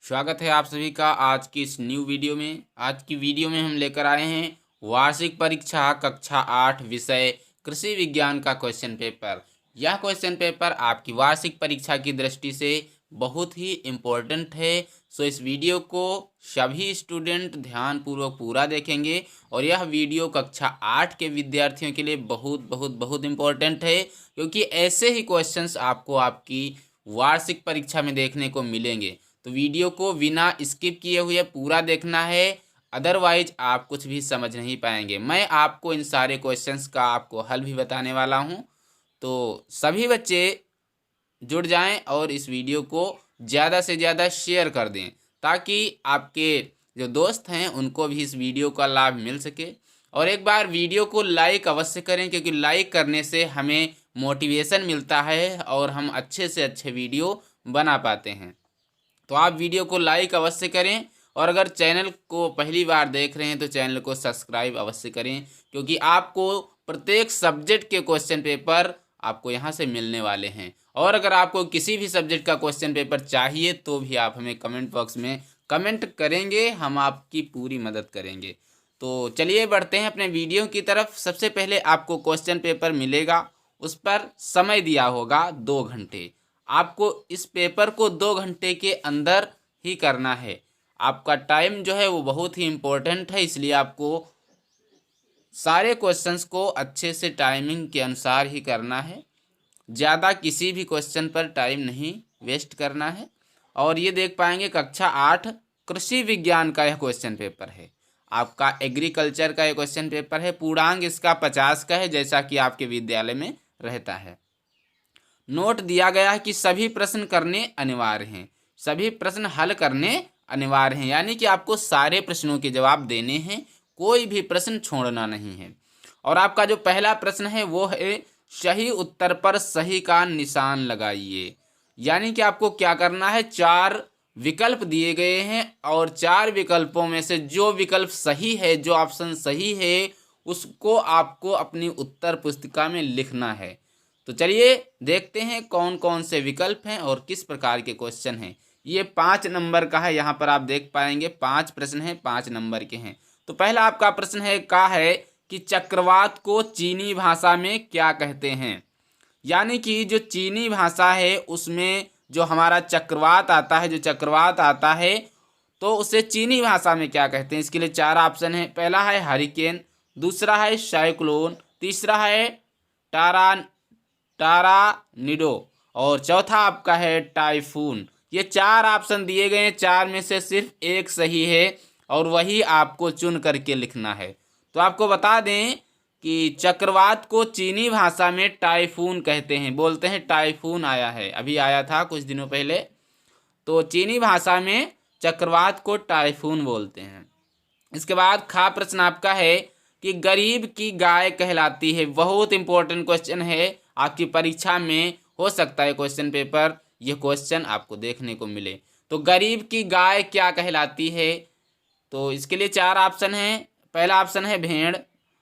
स्वागत है आप सभी का आज की इस न्यू वीडियो में। आज की वीडियो में हम लेकर आए हैं वार्षिक परीक्षा कक्षा 8 विषय कृषि विज्ञान का क्वेश्चन पेपर। यह क्वेश्चन पेपर आपकी वार्षिक परीक्षा की दृष्टि से बहुत ही इम्पोर्टेंट है। सो इस वीडियो को सभी स्टूडेंट ध्यानपूर्वक पूरा देखेंगे और यह वीडियो कक्षा 8 के विद्यार्थियों के लिए बहुत बहुत बहुत इम्पोर्टेंट है, क्योंकि ऐसे ही क्वेश्चंस आपको आपकी वार्षिक परीक्षा में देखने को मिलेंगे। तो वीडियो को बिना स्किप किए हुए पूरा देखना है, अदरवाइज आप कुछ भी समझ नहीं पाएंगे। मैं आपको इन सारे क्वेश्चंस का आपको हल भी बताने वाला हूं, तो सभी बच्चे जुड़ जाएं और इस वीडियो को ज़्यादा से ज़्यादा शेयर कर दें, ताकि आपके जो दोस्त हैं उनको भी इस वीडियो का लाभ मिल सके। और एक बार वीडियो को लाइक अवश्य करें, क्योंकि लाइक करने से हमें मोटिवेशन मिलता है और हम अच्छे से अच्छे वीडियो बना पाते हैं। तो आप वीडियो को लाइक अवश्य करें, और अगर चैनल को पहली बार देख रहे हैं तो चैनल को सब्सक्राइब अवश्य करें, क्योंकि आपको प्रत्येक सब्जेक्ट के क्वेश्चन पेपर आपको यहाँ से मिलने वाले हैं। और अगर आपको किसी भी सब्जेक्ट का क्वेश्चन पेपर चाहिए तो भी आप हमें कमेंट बॉक्स में कमेंट करेंगे, हम आपकी पूरी मदद करेंगे। तो चलिए बढ़ते हैं अपने वीडियो की तरफ। सबसे पहले आपको क्वेश्चन पेपर मिलेगा, उस पर समय दिया होगा 2 घंटे। आपको इस पेपर को 2 घंटे के अंदर ही करना है। आपका टाइम जो है वो बहुत ही इम्पोर्टेंट है, इसलिए आपको सारे क्वेश्चंस को अच्छे से टाइमिंग के अनुसार ही करना है। ज़्यादा किसी भी क्वेश्चन पर टाइम नहीं वेस्ट करना है। और ये देख पाएंगे कक्षा 8 कृषि विज्ञान का यह क्वेश्चन पेपर है। आपका एग्रीकल्चर का यह क्वेश्चन पेपर है। पूर्णांक इसका 50 का है, जैसा कि आपके विद्यालय में रहता है। नोट दिया गया है कि सभी प्रश्न करने अनिवार्य हैं, सभी प्रश्न हल करने अनिवार्य हैं, यानी कि आपको सारे प्रश्नों के जवाब देने हैं, कोई भी प्रश्न छोड़ना नहीं है। और आपका जो पहला प्रश्न है वो है सही उत्तर पर सही का निशान लगाइए। यानी कि आपको क्या करना है, 4 विकल्प दिए गए हैं और 4 विकल्पों में से जो विकल्प सही है, जो ऑप्शन सही है, उसको आपको अपनी उत्तर पुस्तिका में लिखना है। तो चलिए देखते हैं कौन कौन से विकल्प हैं और किस प्रकार के क्वेश्चन हैं। ये 5 नंबर का है, यहाँ पर आप देख पाएंगे 5 प्रश्न हैं, 5 नंबर के हैं। तो पहला आपका प्रश्न है कि चक्रवात को चीनी भाषा में क्या कहते हैं। यानी कि जो चीनी भाषा है उसमें जो हमारा चक्रवात आता है, जो चक्रवात आता है, तो उसे चीनी भाषा में क्या कहते हैं। इसके लिए 4 ऑप्शन है। पहला है हरिकेन, दूसरा है साइक्लोन, तीसरा है टारानिडो और चौथा आपका है टाइफून। ये 4 ऑप्शन दिए गए हैं, 4 में से सिर्फ एक सही है और वही आपको चुन करके लिखना है। तो आपको बता दें कि चक्रवात को चीनी भाषा में टाइफून कहते हैं, बोलते हैं टाइफून आया है, अभी आया था कुछ दिनों पहले। तो चीनी भाषा में चक्रवात को टाइफून बोलते हैं। इसके बाद खा प्रश्न आपका है कि गरीब की गाय कहलाती है। बहुत इंपॉर्टेंट क्वेश्चन है, आपकी परीक्षा में हो सकता है क्वेश्चन पेपर ये क्वेश्चन आपको देखने को मिले। तो गरीब की गाय क्या कहलाती है, तो इसके लिए 4 ऑप्शन हैं। पहला ऑप्शन है भेड़,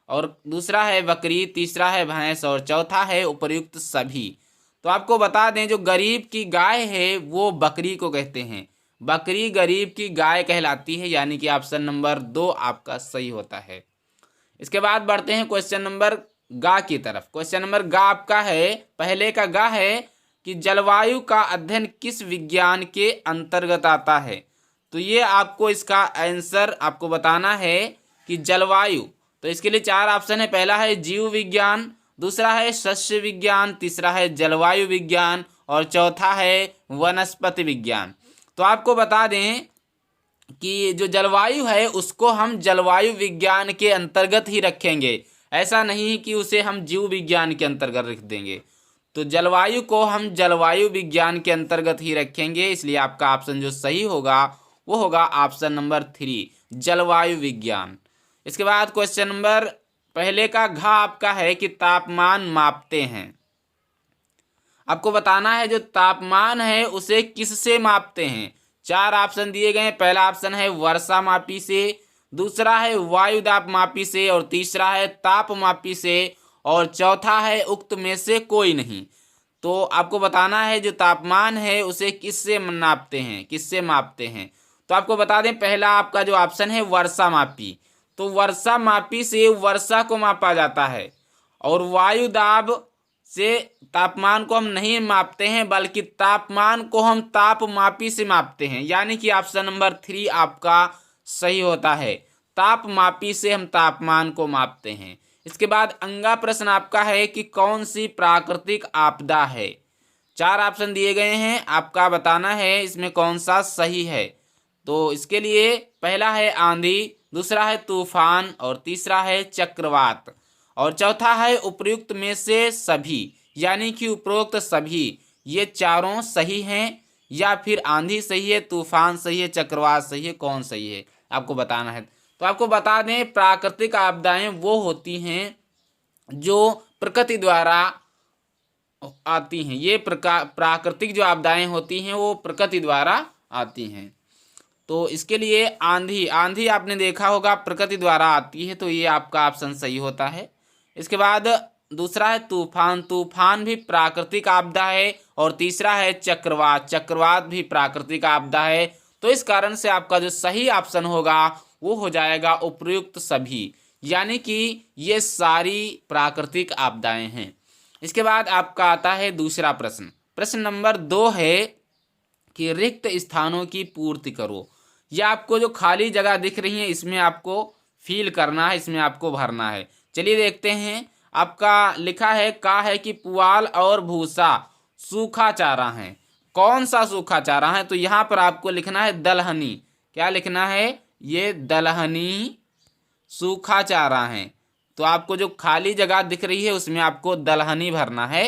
और दूसरा है बकरी, तीसरा है भैंस और चौथा है उपर्युक्त सभी। तो आपको बता दें जो गरीब की गाय है वो बकरी को कहते हैं, बकरी गरीब की गाय कहलाती है, यानी कि ऑप्शन नंबर 2 आपका सही होता है। इसके बाद बढ़ते हैं क्वेश्चन नंबर गा की तरफ। क्वेश्चन नंबर गा आपका है, पहले का गा है कि जलवायु का अध्ययन किस विज्ञान के अंतर्गत आता है। तो ये आपको इसका आंसर आपको बताना है कि जलवायु। तो इसके लिए 4 ऑप्शन है। पहला है जीव विज्ञान, दूसरा है सस्य विज्ञान, तीसरा है जलवायु विज्ञान और चौथा है वनस्पति विज्ञान। तो आपको बता दें कि जो जलवायु है उसको हम जलवायु विज्ञान के अंतर्गत ही रखेंगे, ऐसा नहीं कि उसे हम जीव विज्ञान के अंतर्गत रख देंगे। तो जलवायु को हम जलवायु विज्ञान के अंतर्गत ही रखेंगे, इसलिए आपका ऑप्शन जो सही होगा वो होगा ऑप्शन नंबर 3 जलवायु विज्ञान। इसके बाद क्वेश्चन नंबर पहले का घ आपका है कि तापमान मापते हैं। आपको बताना है जो तापमान है उसे किससे मापते हैं। 4 ऑप्शन दिए गए हैं। पहला ऑप्शन है वर्षा मापी से, दूसरा है वायु दाब मापी से और तीसरा है ताप मापी से और चौथा है उक्त में से कोई नहीं। तो आपको बताना है जो तापमान है उसे किससे नापते हैं, किससे मापते हैं। तो आपको बता दें पहला आपका जो ऑप्शन है वर्षा मापी। तो वर्षा मापी से वर्षा को मापा जाता है, और वायु दाब से तापमान को हम नहीं मापते हैं, बल्कि तापमान को हम तापमापी से मापते हैं। यानी कि ऑप्शन नंबर 3 आपका सही होता है। तापमापी से हम तापमान को मापते हैं। इसके बाद अगला प्रश्न आपका है कि कौन सी प्राकृतिक आपदा है। 4 ऑप्शन दिए गए हैं, आपका बताना है इसमें कौन सा सही है। तो इसके लिए पहला है आंधी, दूसरा है तूफान, और तीसरा है चक्रवात, और चौथा है उपयुक्त में से सभी। यानी कि उपरोक्त सभी ये चारों सही हैं, या फिर आंधी सही है, तूफान सही है, चक्रवात सही है, कौन सही है आपको बताना है। तो आपको बता दें प्राकृतिक आपदाएं वो होती हैं जो प्रकृति द्वारा आती हैं। ये प्राकृतिक जो आपदाएं होती हैं वो प्रकृति द्वारा आती हैं। तो इसके लिए आंधी, आंधी आपने देखा होगा प्रकृति द्वारा आती है, तो ये आपका ऑप्शन सही होता है। इसके बाद दूसरा है तूफान, तूफान भी प्राकृतिक आपदा है, और तीसरा है चक्रवात, चक्रवात भी प्राकृतिक आपदा है। तो इस कारण से आपका जो सही ऑप्शन होगा वो हो जाएगा उपयुक्त सभी, यानी कि ये सारी प्राकृतिक आपदाएं हैं। इसके बाद आपका आता है दूसरा प्रश्न। प्रश्न नंबर 2 है कि रिक्त स्थानों की पूर्ति करो। या आपको जो खाली जगह दिख रही है इसमें आपको फिल करना है, इसमें आपको भरना है। चलिए देखते हैं। आपका लिखा है का है कि पुआल और भूसा सूखा चारा है। कौन सा सूखा चारा है? तो यहाँ पर आपको लिखना है दलहनी। क्या लिखना है? ये दलहनी सूखा चारा है। तो आपको जो खाली जगह दिख रही है उसमें आपको दलहनी भरना है।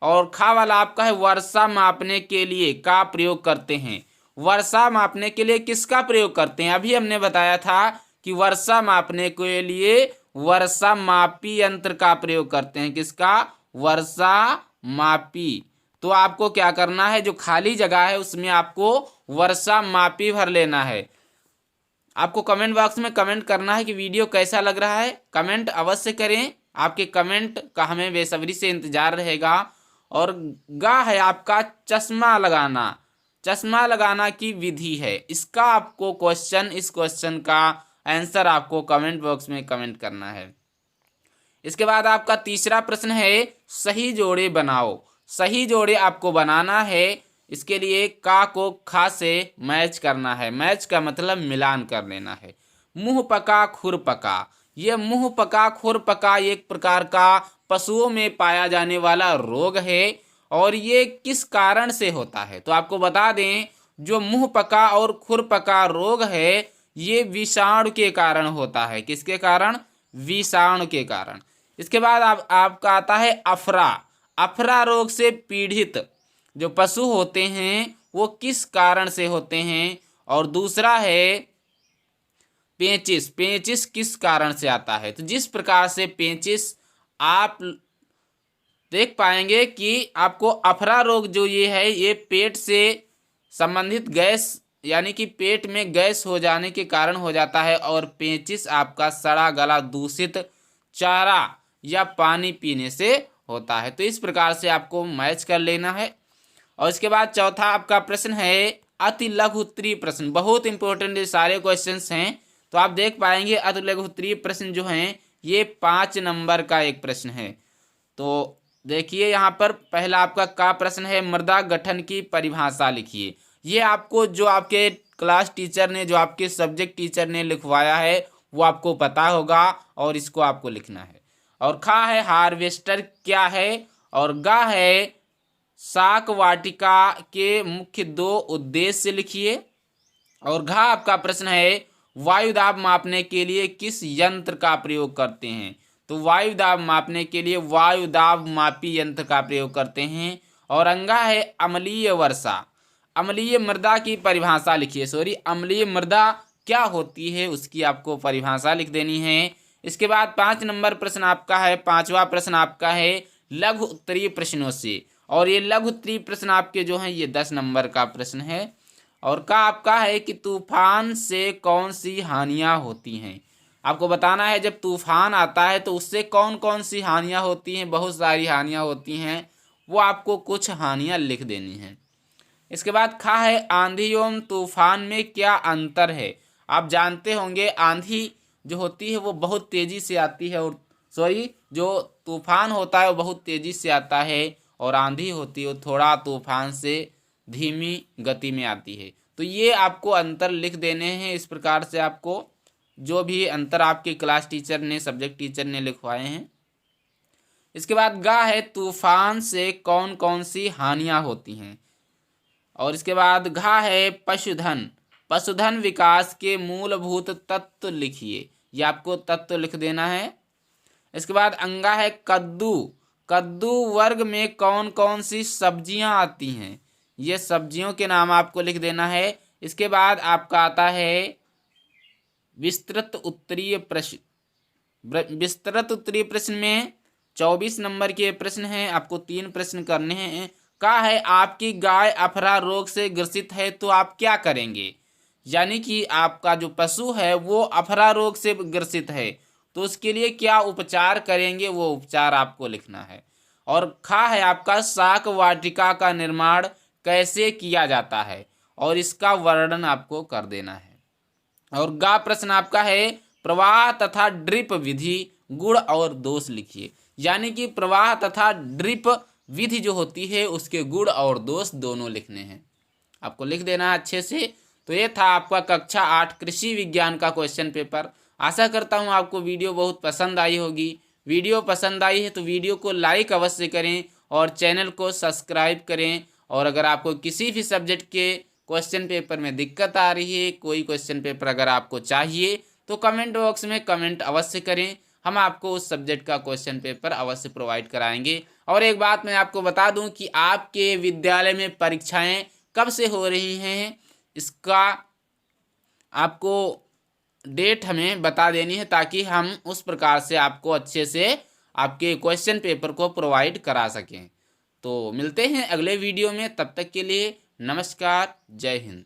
और खा वाला आपका है वर्षा मापने के लिए का प्रयोग करते हैं। वर्षा मापने के लिए किसका प्रयोग करते हैं? अभी हमने बताया था कि वर्षा मापने के लिए वर्षा मापी यंत्र का प्रयोग करते हैं। किसका? वर्षा मापी। तो आपको क्या करना है, जो खाली जगह है उसमें आपको वर्षा मापी भर लेना है। आपको कमेंट बॉक्स में कमेंट करना है कि वीडियो कैसा लग रहा है। कमेंट अवश्य करें, आपके कमेंट का हमें बेसब्री से इंतजार रहेगा। और गा है आपका चश्मा लगाना, चश्मा लगाना की विधि है। इसका आपको क्वेश्चन, इस क्वेश्चन का आंसर आपको कमेंट बॉक्स में कमेंट करना है। इसके बाद आपका तीसरा प्रश्न है सही जोड़े बनाओ। सही जोड़े आपको बनाना है। इसके लिए का को खा से मैच करना है। मैच का मतलब मिलान कर लेना है। मुंह पका खुर पका, ये मुंह पका खुर पका एक प्रकार का पशुओं में पाया जाने वाला रोग है। और ये किस कारण से होता है? तो आपको बता दें जो मुंह पका और खुर पका रोग है ये विषाणु के कारण होता है। किसके कारण? विषाणु के कारण। इसके बाद आपका आता है अफरा। अफरा रोग से पीड़ित जो पशु होते हैं वो किस कारण से होते हैं? और दूसरा है पेचिस। पेचिस किस कारण से आता है? तो जिस प्रकार से पेचिस आप देख पाएंगे कि आपको अफरा रोग जो ये है ये पेट से संबंधित गैस, यानी कि पेट में गैस हो जाने के कारण हो जाता है। और पेचिस आपका सड़ा गला दूषित चारा या पानी पीने से होता है। तो इस प्रकार से आपको मैच कर लेना है। और इसके बाद चौथा आपका प्रश्न है अति लघु उत्तरीय प्रश्न। बहुत इंपॉर्टेंट ये सारे क्वेश्चंस हैं। तो आप देख पाएंगे अति लघु उत्तरीय प्रश्न जो हैं ये 5 नंबर का एक प्रश्न है। तो देखिए यहाँ पर पहला आपका का प्रश्न है मृदा गठन की परिभाषा लिखिए। ये आपको जो आपके क्लास टीचर ने, जो आपके सब्जेक्ट टीचर ने लिखवाया है वो आपको पता होगा और इसको आपको लिखना है। और खा है हार्वेस्टर क्या है? और गा है शाक वाटिका के मुख्य 2 उद्देश्य लिखिए। और घा आपका प्रश्न है वायु दाब मापने के लिए किस यंत्र का प्रयोग करते हैं? तो वायु दाब मापने के लिए वायु दाब मापी यंत्र का प्रयोग करते हैं। और अंगा है अम्लीय वर्षा। अम्लीय मृदा की परिभाषा लिखिए। सॉरी, अम्लीय मृदा क्या होती है उसकी आपको परिभाषा लिख देनी है। इसके बाद 5 नंबर प्रश्न आपका है, 5वां प्रश्न आपका है लघु उत्तरीय प्रश्नों से। और ये लघु उत्तरीय प्रश्न आपके जो हैं ये 10 नंबर का प्रश्न है। और का आपका है कि तूफान से कौन सी हानियां होती हैं? आपको बताना है जब तूफान आता है तो उससे कौन कौन सी हानियां होती हैं। बहुत सारी हानियां होती हैं। वो आपको कुछ हानियाँ लिख देनी है। इसके बाद खा है आंधी एवं तूफान में क्या अंतर है। आप जानते होंगे आंधी जो होती है वो बहुत तेज़ी से आती है, और जो तूफान होता है वो बहुत तेज़ी से आता है, और आंधी होती है वो थोड़ा तूफान से धीमी गति में आती है। तो ये आपको अंतर लिख देने हैं। इस प्रकार से आपको जो भी अंतर आपके क्लास टीचर ने, सब्जेक्ट टीचर ने लिखवाए हैं। इसके बाद गा है तूफान से कौन कौन सी हानियाँ होती हैं। और इसके बाद घा है पशुधन, पशुधन विकास के मूलभूत तत्व लिखिए। ये आपको तत्व लिख देना है। इसके बाद अंगा है कद्दू, कद्दू वर्ग में कौन कौन सी सब्जियां आती हैं। ये सब्जियों के नाम आपको लिख देना है। इसके बाद आपका आता है विस्तृत उत्तरीय प्रश्न। विस्तृत उत्तरीय प्रश्न में 24 नंबर के प्रश्न हैं, आपको 3 प्रश्न करने हैं। कहा है आपकी गाय अफरा रोग से ग्रसित है तो आप क्या करेंगे। यानी कि आपका जो पशु है वो अफरा रोग से ग्रसित है तो उसके लिए क्या उपचार करेंगे, वो उपचार आपको लिखना है। और खा है आपका शाक वाटिका का निर्माण कैसे किया जाता है, और इसका वर्णन आपको कर देना है। और गा प्रश्न आपका है प्रवाह तथा ड्रिप विधि गुण और दोष लिखिए। यानी कि प्रवाह तथा ड्रिप विधि जो होती है उसके गुण और दोष दोनों लिखने हैं, आपको लिख देना है अच्छे से। तो ये था आपका कक्षा 8 कृषि विज्ञान का क्वेश्चन पेपर। आशा करता हूँ आपको वीडियो बहुत पसंद आई होगी। वीडियो पसंद आई है तो वीडियो को लाइक अवश्य करें और चैनल को सब्सक्राइब करें। और अगर आपको किसी भी सब्जेक्ट के क्वेश्चन पेपर में दिक्कत आ रही है, कोई क्वेश्चन पेपर अगर आपको चाहिए तो कमेंट बॉक्स में कमेंट अवश्य करें, हम आपको उस सब्जेक्ट का क्वेश्चन पेपर अवश्य प्रोवाइड कराएंगे। और एक बात मैं आपको बता दूं कि आपके विद्यालय में परीक्षाएं कब से हो रही हैं, इसका आपको डेट हमें बता देनी है ताकि हम उस प्रकार से आपको अच्छे से आपके क्वेश्चन पेपर को प्रोवाइड करा सकें। तो मिलते हैं अगले वीडियो में, तब तक के लिए नमस्कार, जय हिंद।